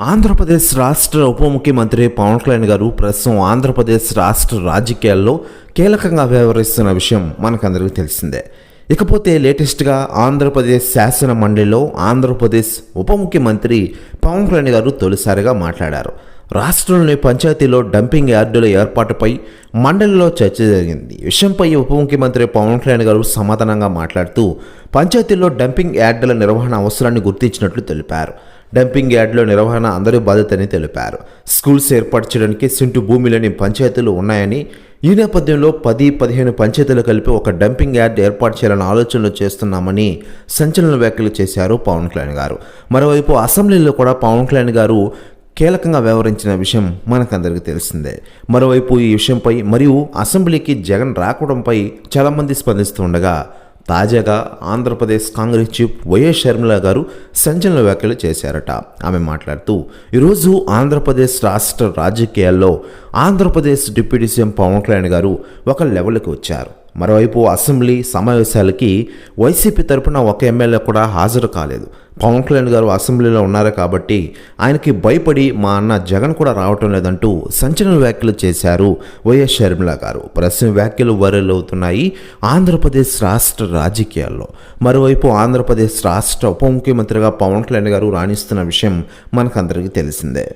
ఆంధ్రప్రదేశ్ రాష్ట్ర ఉప ముఖ్యమంత్రి పవన్ కళ్యాణ్ గారు ప్రస్తుతం ఆంధ్రప్రదేశ్ రాష్ట్ర రాజకీయాల్లో కీలకంగా వ్యవహరిస్తున్న విషయం మనకందరికీ తెలిసిందే. ఇకపోతే లేటెస్ట్గా ఆంధ్రప్రదేశ్ శాసన మండలిలో ఆంధ్రప్రదేశ్ ఉప ముఖ్యమంత్రి పవన్ కళ్యాణ్ గారు తొలిసారిగా మాట్లాడారు. రాష్ట్రంలోని పంచాయతీలో డంపింగ్ యార్డుల ఏర్పాటుపై మండలిలో చర్చ జరిగింది. ఈ విషయంపై ఉప ముఖ్యమంత్రి పవన్ కళ్యాణ్ గారు సమాధానంగా మాట్లాడుతూ పంచాయతీల్లో డంపింగ్ యార్డుల నిర్వహణ అవసరాన్ని గుర్తించినట్లు తెలిపారు. డంపింగ్ యార్డుల నిర్వహణ అందరి బాధ్యతని తెలిపారు. స్కూల్స్ ఏర్పాటు చేయడానికి సెంటు భూమి లేని పంచాయతీలు ఉన్నాయని, ఈ నేపథ్యంలో 10-15 పంచాయతీలు కలిపి ఒక డంపింగ్ యార్డ్ ఏర్పాటు చేయాలని ఆలోచనలు చేస్తున్నామని సంచలన వ్యాఖ్యలు చేశారు పవన్ కళ్యాణ్ గారు. మరోవైపు అసెంబ్లీలో కూడా పవన్ కళ్యాణ్ గారు కీలకంగా వ్యవహరించిన విషయం మనకందరికీ తెలిసిందే. మరోవైపు ఈ విషయంపై మరియు అసెంబ్లీకి జగన్ రాకడంపై చాలామంది స్పందిస్తుండగా తాజాగా ఆంధ్రప్రదేశ్ కాంగ్రెస్ చీఫ్ వైఎస్ షర్మిల గారు సంచలన వ్యాఖ్యలు చేశారట. ఆమె మాట్లాడుతూ ఈరోజు ఆంధ్రప్రదేశ్ రాష్ట్ర రాజకీయాల్లో ఆంధ్రప్రదేశ్ డిప్యూటీ సీఎం పవన్ కళ్యాణ్ గారు ఒక లెవెల్కి వచ్చారు. మరోవైపు అసెంబ్లీ సమావేశాలకి వైసీపీ తరపున ఒక ఎమ్మెల్యే కూడా హాజరు కాలేదు. పవన్ కళ్యాణ్ గారు అసెంబ్లీలో ఉన్నారు కాబట్టి ఆయనకి భయపడి మా అన్న జగన్ కూడా రావటం లేదంటూ సంచలన వ్యాఖ్యలు చేశారు వైఎస్ షర్మిల గారు. ప్రస్తుతం వ్యాఖ్యలు వైరల్ అవుతున్నాయి ఆంధ్రప్రదేశ్ రాష్ట్ర రాజకీయాల్లో. మరోవైపు ఆంధ్రప్రదేశ్ రాష్ట్ర ఉప ముఖ్యమంత్రిగా పవన్ కళ్యాణ్ గారు రాణిస్తున్న విషయం మనకందరికీ తెలిసిందే.